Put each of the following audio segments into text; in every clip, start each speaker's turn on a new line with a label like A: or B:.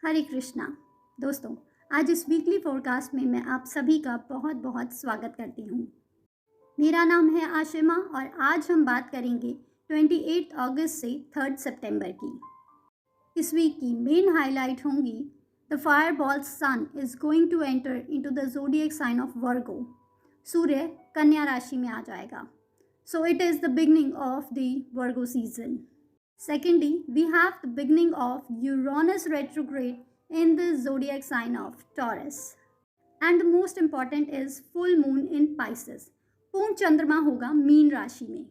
A: हरे कृष्णा। दोस्तों, आज इस वीकली फोरकास्ट में मैं आप सभी का बहुत बहुत स्वागत करती हूँ। मेरा नाम है आशिमा और आज हम बात करेंगे 28 अगस्त से 3 सितंबर की। इस वीक की मेन हाईलाइट होंगी the fireball sun is going to enter into the zodiac sign of Virgo. सूर्य कन्या राशि में आ जाएगा। So it is the beginning of the Virgo season. Secondly, we have the beginning of Uranus retrograde in the zodiac sign of Taurus. And the most important is full moon in Pisces. पूर्ण चंद्रमा होगा mean राशि में.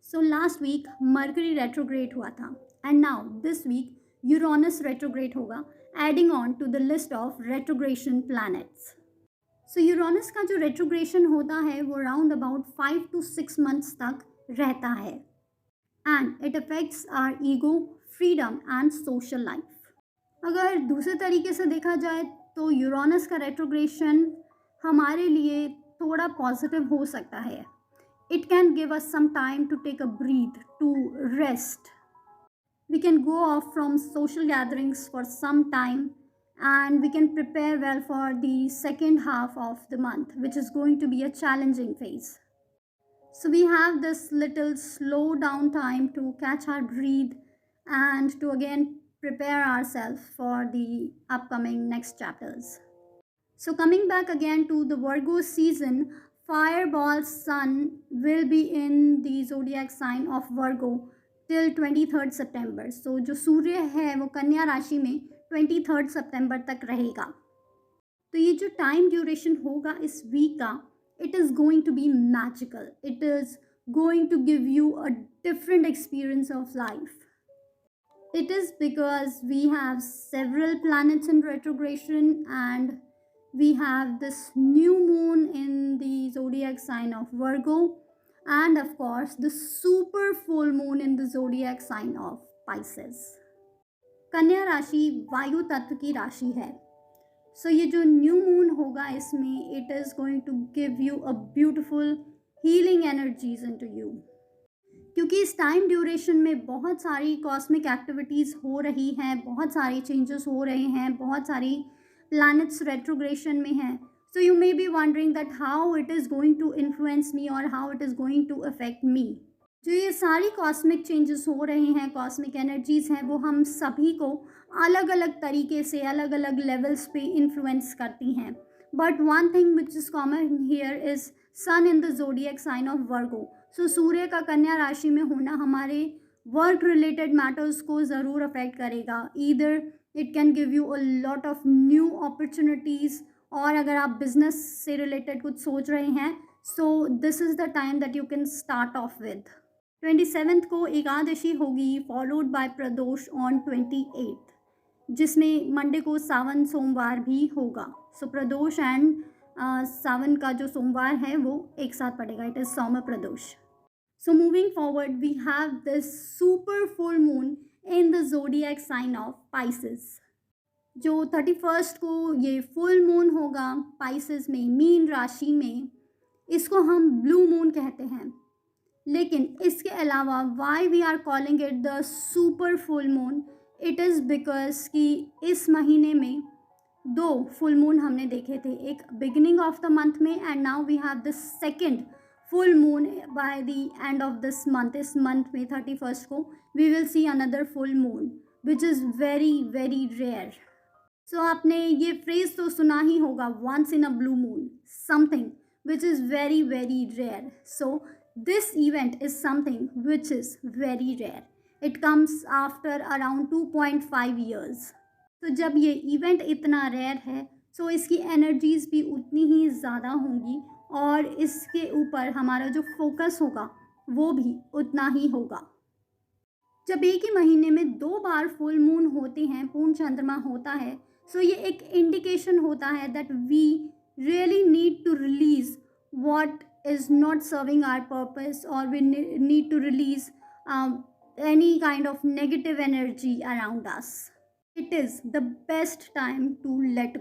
A: So last week Mercury retrograde हुआ था and now this week Uranus retrograde होगा, adding on to the list of retrogression planets. So Uranus का जो retrogression होता है वो round about 5 to 6 months तक रहता है. And it affects our ego, freedom and social life. अगर दूसरे तरीके से देखा जाए तो यूरानस का रेट्रोग्रेशन हमारे लिए थोड़ा पॉजिटिव हो सकता है. It can give us some time to take a breath, to rest. We can go off from social gatherings for some time and we can prepare well for the second half of the month, which is going to be a challenging phase. So we have this little slow down time to catch our breath and to again prepare ourselves for the upcoming next chapters. So coming back again to the Virgo season, Fireball Sun will be in the zodiac sign of Virgo till 23rd September. So जो सूर्य है वो कन्या राशि में 23rd September तक रहेगा. तो ये जो टाइम ड्यूरेशन होगा इस वीक का, it is going to be magical. It is going to give you a different experience of life. It is because we have several planets in retrogression and we have this new moon in the zodiac sign of Virgo and of course the super full moon in the zodiac sign of Pisces. कन्या राशि वायु तत्व की राशि है. सो ये जो new moon होगा इसमें it is going to give you a beautiful healing energies into you, क्योंकि इस टाइम ड्यूरेशन में बहुत सारी कॉस्मिक एक्टिविटीज़ हो रही हैं, बहुत सारे चेंजेस हो रहे हैं, बहुत सारी प्लैनेट्स रेट्रोग्रेशन में हैं. So you may be wondering that how it is going to influence me और how it is going to affect me. जो ये सारी कॉस्मिक चेंजेस हो रहे हैं, कॉस्मिक एनर्जीज़ हैं, वो हम सभी को अलग अलग तरीके से अलग अलग लेवल्स पे इन्फ्लुएंस करती हैं. But one thing which is common here is sun in the zodiac sign of Virgo. So सूर्य का कन्या राशि में होना हमारे वर्क रिलेटेड मैटर्स को ज़रूर अफेक्ट करेगा. Either it can give you a lot of new opportunities, और अगर आप बिजनेस से रिलेटेड कुछ सोच रहे हैं so this is the time that you can start of with. 27th को एकादशी होगी, followed by Pradosh on 28th, जिसमें मंडे को सावन सोमवार भी होगा. सो प्रदोष एंड सावन का जो सोमवार है वो एक साथ पड़ेगा. इट इज़ सौम्य प्रदोष. So moving forward we have this super full moon in the zodiac sign of Pisces. जो 31st को ये फुल मून होगा पाइसेस में, मीन राशि में. इसको हम ब्लू मून कहते हैं. लेकिन इसके अलावा why we are calling it the super full moon, it is because कि इस महीने में 2 फुल मून हमने देखे थे, एक बिगिनिंग ऑफ द मंथ में and now we have the second full moon by the end of this month. इस मंथ में 31st को we will see another full moon which is very very rare. So आपने ये phrase तो सुना ही होगा, once in a blue moon, something which is very very rare. So this event is something which is very rare. It comes after around 2.5 years. तो जब ये event इतना रेयर है सो इसकी एनर्जीज़ भी उतनी ही ज़्यादा होंगी और इसके ऊपर हमारा जो फोकस होगा वो भी उतना ही होगा. जब एक ही महीने में 2 बार फुल मून होते हैं, पूर्ण चंद्रमा होता है, सो ये एक इंडिकेशन होता है that we really need to release what is not serving our purpose, or we need to release any kind of negative energy around us. It is the best time to let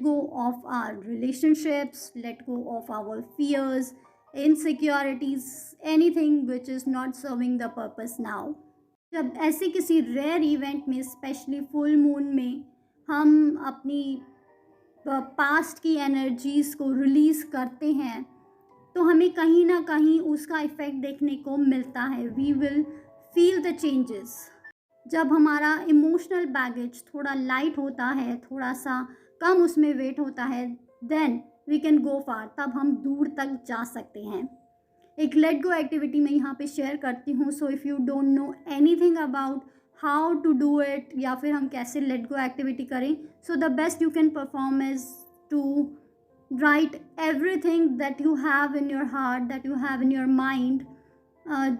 A: go of our relationships, let go of our fears, insecurities, anything which is not serving the purpose now. जब ऐसे किसी rare event में, specially full moon में, हम अपनी past की energies को release करते हैं, तो हमें कहीं ना कहीं उसका इफ़ेक्ट देखने को मिलता है. We will feel the changes. जब हमारा इमोशनल बैगेज थोड़ा लाइट होता है, थोड़ा सा कम उसमें वेट होता है, देन वी कैन गो फार. तब हम दूर तक जा सकते हैं. एक लेट गो एक्टिविटी मैं यहाँ पे शेयर करती हूँ. So if you don't know anything about how to do it, या फिर हम कैसे लेट गो एक्टिविटी करें, so the best you can perform is to write everything that you have in your heart, that you have in your mind.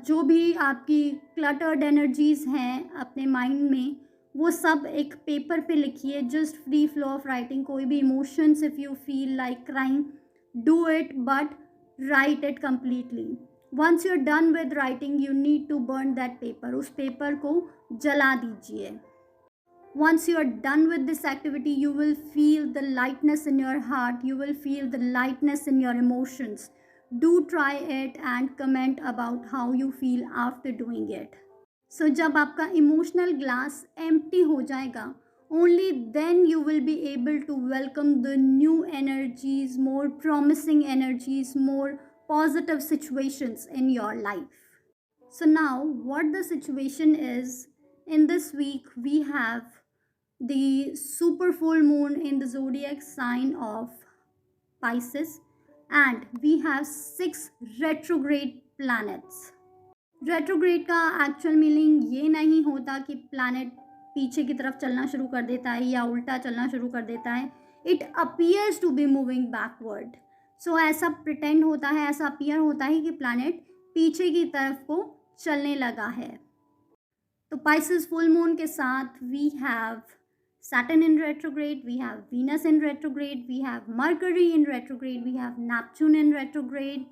A: जो भी आपकी cluttered energies हैं अपने माइंड में, वो सब एक पेपर पे लिखिए. Just free flow of writing. कोई भी emotions, if you feel like crying, do it, but write it completely. Once you're done with writing, you need to burn that paper. उस पेपर को जला दीजिए. Once you are done with this activity, you will feel the lightness in your heart. You will feel the lightness in your emotions. Do try it and comment about how you feel after doing it. So जब आपका emotional glass empty हो जाएगा, only then you will be able to welcome the new energies, more promising energies, more positive situations in your life. So now what the situation is, in this week we have the super full moon in the zodiac sign of Pisces, and we have 6 retrograde planets. Retrograde का actual meaning ये नहीं होता कि planet पीछे की तरफ चलना शुरू कर देता है या उल्टा चलना शुरू कर देता है. It appears to be moving backward. So ऐसा प्रिटेंड होता है, ऐसा अपीयर होता है कि प्लैनेट पीछे की तरफ को चलने लगा है. तो पाइसेस फुल मून के साथ we have Saturn in retrograde, we have Venus in retrograde, we have Mercury in retrograde, we have Neptune in retrograde.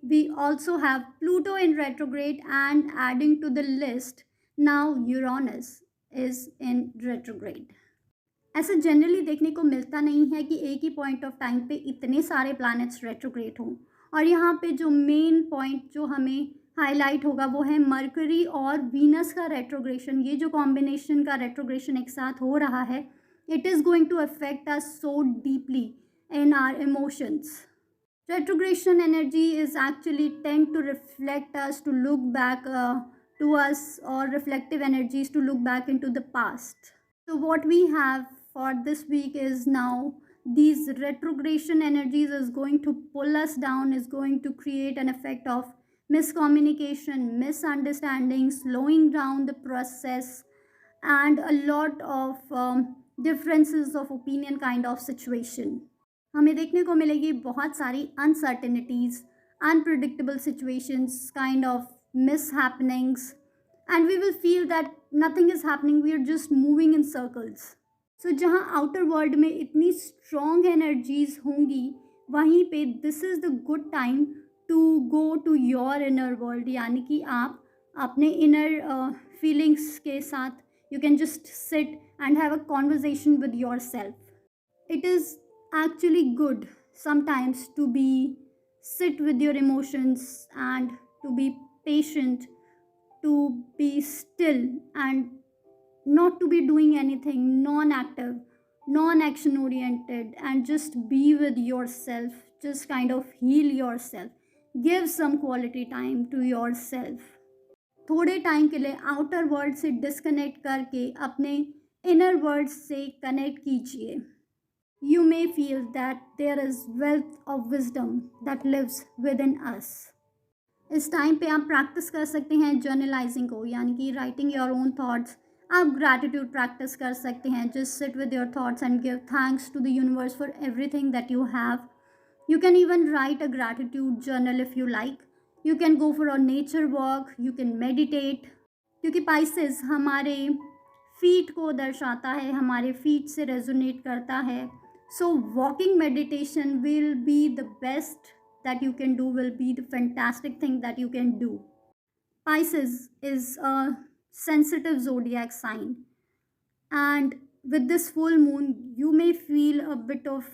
A: We also have Pluto in retrograde, and adding to the list, now Uranus is in retrograde. ऐसा generally देखने को मिलता नहीं है कि एक ही point of time पे इतने सारे प्लैनेट्स रेट्रोग्रेड हों. और यहाँ पे जो मेन पॉइंट जो हमें हाईलाइट होगा वो है मरकरी और वीनस का रेट्रोग्रेशन. ये जो कॉम्बिनेशन का रेट्रोग्रेशन एक साथ हो रहा है, it is going to affect us so deeply in our emotions. Retrogression energy is actually tend to reflect us, to look back to us, or reflective energies to look back into the past. So what we have for this week is now these retrogression energies is going to pull us down, is going to create an effect of miscommunication, misunderstanding, slowing down the process, and a lot of differences of opinion kind of situation. हमें देखने को मिलेगी बहुत सारी uncertainties, unpredictable situations, kind of mishappenings, and we will feel that nothing is happening, we are just moving in circles. So जहाँ outer world में इतनी strong energies होंगी, वहीं पे this is the good time to go to your inner world. यानी कि आप अपने इनर फीलिंग्स के साथ you can just sit and have a conversation with your self. It is actually good sometimes to be sit with your emotions and to be patient, to be still and not to be doing anything, non-active, non-action oriented, and just be with yourself, just kind of heal yourself. Give some quality time to yourself. थोड़े time के लिए outer world से disconnect करके अपने inner world से connect कीजिए. You may feel that there is wealth of wisdom that lives within us. इस time पे आप प्रैक्टिस कर सकते हैं जर्नलाइजिंग को, यानी कि राइटिंग योर ओन थॉट्स. आप ग्रैटिट्यूड प्रैक्टिस कर सकते हैं. Just sit with your thoughts and give thanks to the universe for everything that you have. You can even write a gratitude journal if you like. You can go for a nature walk, you can meditate. क्योंकि Pisces हमारे feet को दर्शाता है, हमारे feet से resonate करता है. So walking meditation will be the best that you can do, will be the fantastic thing that you can do. Pisces is a sensitive zodiac sign, and with this full moon you may feel a bit of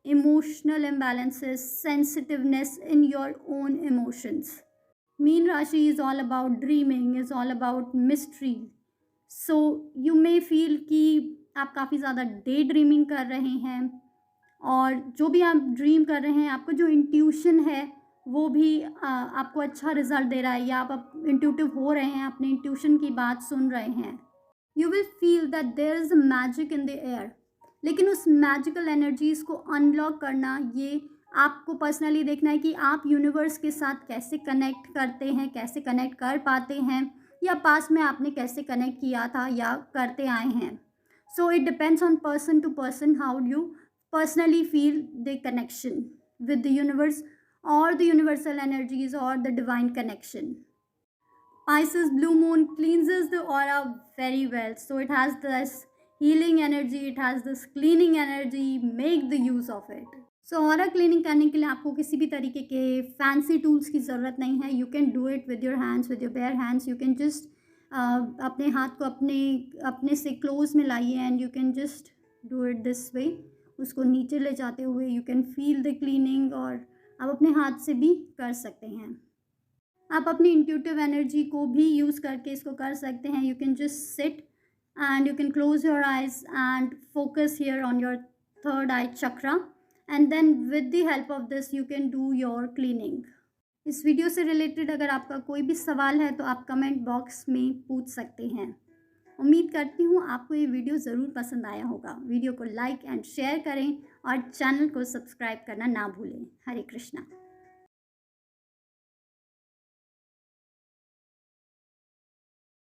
A: emotional imbalances, sensitiveness in your own emotions. मीन राशि is all about dreaming, is all about mystery. So you may feel कि आप काफ़ी ज़्यादा day dreaming कर रहे हैं, और जो भी आप ड्रीम कर रहे हैं, आपका जो इंट्यूशन है वो भी आपको अच्छा रिजल्ट दे रहा है, या आप इंट्यूटिव हो रहे हैं, अपने इंट्यूशन की बात सुन रहे हैं. You will feel that there is a magic in the air. लेकिन उस मैजिकल एनर्जीज़ को अनलॉक करना, ये आपको पर्सनली देखना है कि आप यूनिवर्स के साथ कैसे कनेक्ट करते हैं, कैसे कनेक्ट कर पाते हैं, या पास में आपने कैसे कनेक्ट किया था या करते आए हैं. So it depends on person to person how you personally feel the connection with the universe or the universal energies or the divine connection. Pisces blue moon cleanses the aura very well, so it has this healing energy, it has this cleaning energy. Make the use of it. So aura cleaning करने के लिए आपको किसी भी तरीके के fancy tools की ज़रूरत नहीं है. You can do it with your hands, with your bare hands. You can just अपने हाथ को अपने से क्लोज में लाइए, and you can just do it this way. उसको नीचे ले जाते हुए you can feel the cleaning, और आप अपने हाथ से भी कर सकते हैं. आप अपनी इंट्यूटिव एनर्जी को भी यूज़ करके इसको कर सकते हैं. You can just sit and you can close your eyes and focus here on your third eye chakra, and then with the help of this you can do your cleaning. इस video से related अगर आपका कोई भी सवाल है तो आप कमेंट बॉक्स में पूछ सकते हैं. उम्मीद करती हूँ आपको ये वीडियो ज़रूर पसंद आया होगा. वीडियो को लाइक एंड शेयर करें और चैनल को सब्सक्राइब करना ना भूलें. हरे कृष्णा.